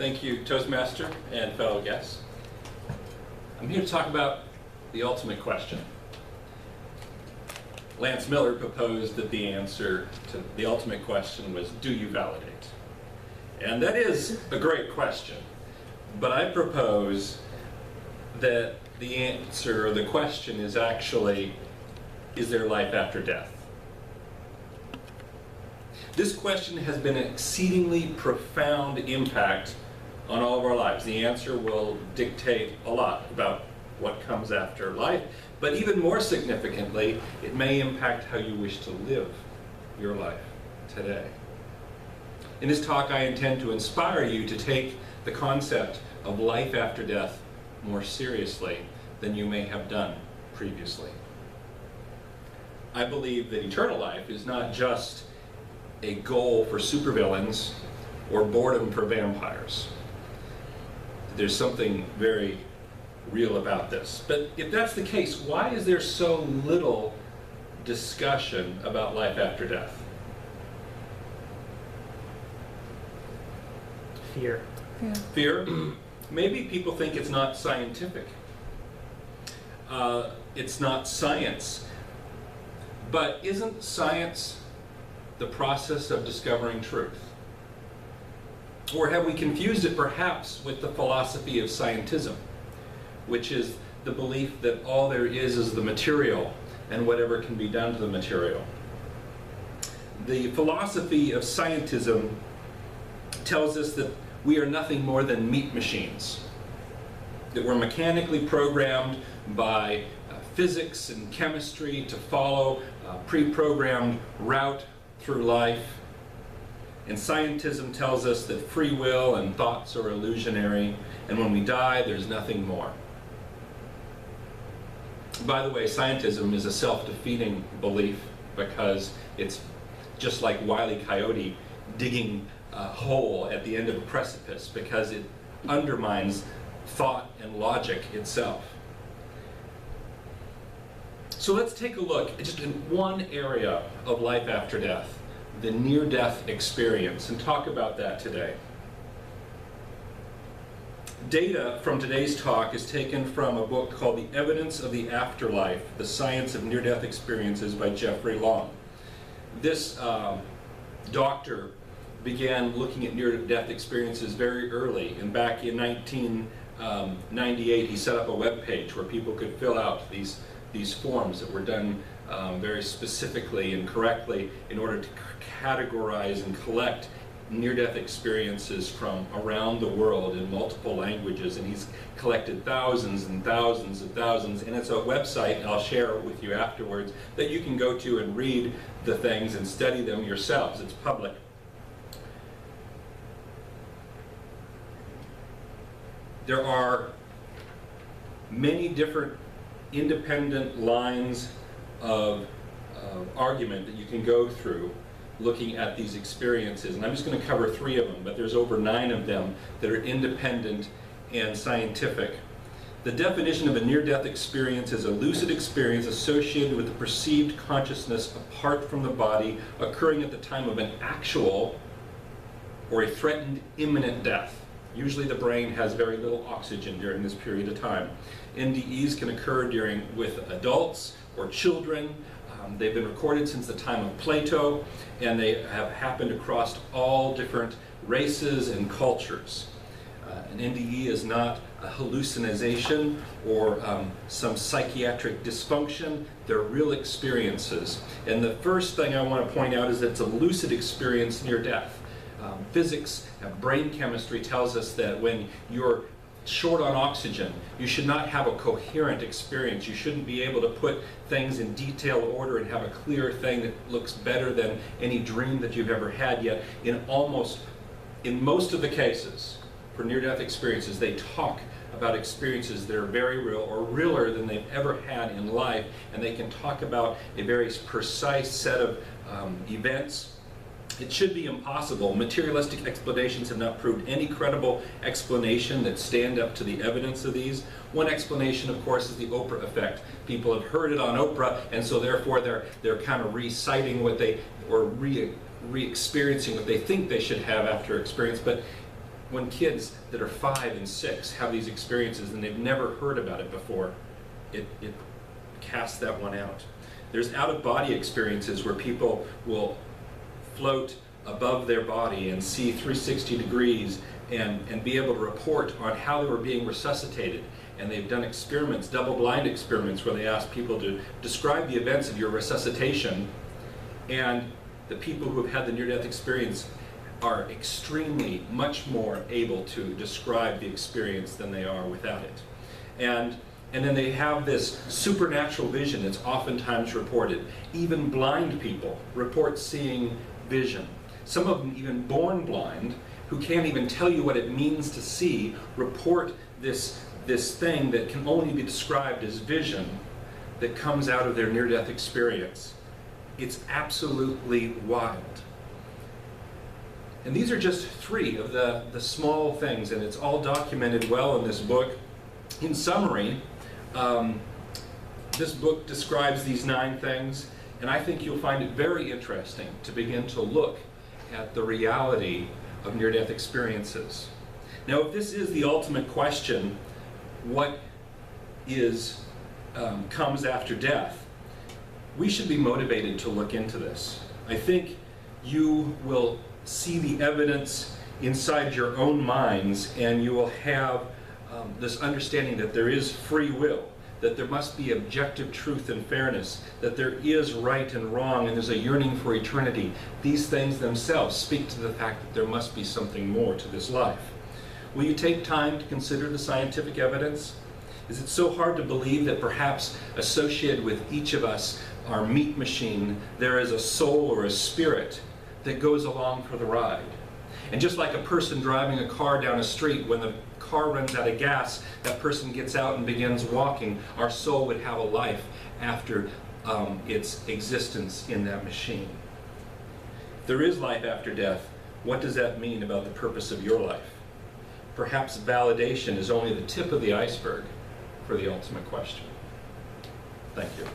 Thank you, Toastmaster and fellow guests. I'm here to talk about the ultimate question. Lance Miller proposed that the answer to the ultimate question was, do you validate? And that is a great question, but I propose that the answer, or the question, is actually, is there life after death? This question has been an exceedingly profound impact on all of our lives. The answer will dictate a lot about what comes after life, but even more significantly, it may impact how you wish to live your life today. In this talk, I intend to inspire you to take the concept of life after death more seriously than you may have done previously. I believe that eternal life is not just a goal for supervillains or boredom for vampires. There's something very real about this. But if that's the case, why is there so little discussion about life after death? Fear. Yeah. Fear? Maybe people think it's not scientific. It's not science. But isn't science the process of discovering truth? Or have we confused it perhaps with the philosophy of scientism, which is the belief that all there is the material and whatever can be done to the material? The philosophy of scientism tells us that we are nothing more than meat machines, that we're mechanically programmed by physics and chemistry to follow a pre-programmed route through life. And scientism tells us that free will and thoughts are illusionary, and when we die, there's nothing more. By the way, scientism is a self-defeating belief because it's just like Wile E. Coyote digging a hole at the end of a precipice, because it undermines thought and logic itself. So let's take a look just in one area of life after death, the near-death experience, and talk about that today. Data from today's talk is taken from a book called The Evidence of the Afterlife, The Science of Near-Death Experiences by Jeffrey Long. This doctor began looking at near-death experiences very early, and back in 1998 he set up a web page where people could fill out these forms that were done very specifically and correctly in order to categorize and collect near-death experiences from around the world in multiple languages, and he's collected thousands and thousands and thousands, and it's a website, and I'll share it with you afterwards, that you can go to and read the things and study them yourselves. It's public. There are many different independent lines of argument that you can go through looking at these experiences, and I'm just going to cover 3 of them, but there's over 9 of them that are independent and scientific. The definition of a near-death experience is a lucid experience associated with the perceived consciousness apart from the body, occurring at the time of an actual or a threatened imminent death. Usually the brain has very little oxygen during this period of time. NDEs can occur with adults or children. They've been recorded since the time of Plato, and they have happened across all different races and cultures. An NDE is not a hallucination or some psychiatric dysfunction. They're real experiences. And the first thing I want to point out is that it's a lucid experience near death. Physics and brain chemistry tells us that when you're short on oxygen, you should not have a coherent experience. You shouldn't be able to put things in detailed order and have a clear thing that looks better than any dream that you've ever had. Yet in most of the cases for near-death experiences, they talk about experiences that are very real or realer than they've ever had in life, and they can talk about a very precise set of events. It should be impossible. Materialistic explanations have not proved any credible explanation that stand up to the evidence of these. One explanation, of course, is the Oprah effect. People have heard it on Oprah, and so therefore they're kind of reciting what they, or re-experiencing what they think they should have after experience. But when kids that are 5 and 6 have these experiences and they've never heard about it before, it casts that one out. There's out-of-body experiences where people will float above their body and see 360 degrees and be able to report on how they were being resuscitated. And they've done experiments, double-blind experiments, where they ask people to describe the events of your resuscitation, and the people who have had the near-death experience are extremely much more able to describe the experience than they are without it. And then they have this supernatural vision that's oftentimes reported. Even blind people report seeing vision. Some of them, even born blind, who can't even tell you what it means to see, report this thing that can only be described as vision that comes out of their near-death experience. It's absolutely wild. And these are just 3 of the small things, and it's all documented well in this book. In summary, this book describes these 9 things, and I think you'll find it very interesting to begin to look at the reality of near-death experiences. Now, if this is the ultimate question, what comes after death, we should be motivated to look into this. I think you will see the evidence inside your own minds, and you will have this understanding that there is free will, that there must be objective truth and fairness, that there is right and wrong, and there's a yearning for eternity. These things themselves speak to the fact that there must be something more to this life. Will you take time to consider the scientific evidence? Is it so hard to believe that perhaps associated with each of us, our meat machine, there is a soul or a spirit that goes along for the ride? And just like a person driving a car down a street, when the car runs out of gas, that person gets out and begins walking. Our soul would have a life after its existence in that machine. If there is life after death, what does that mean about the purpose of your life? Perhaps validation is only the tip of the iceberg for the ultimate question. Thank you.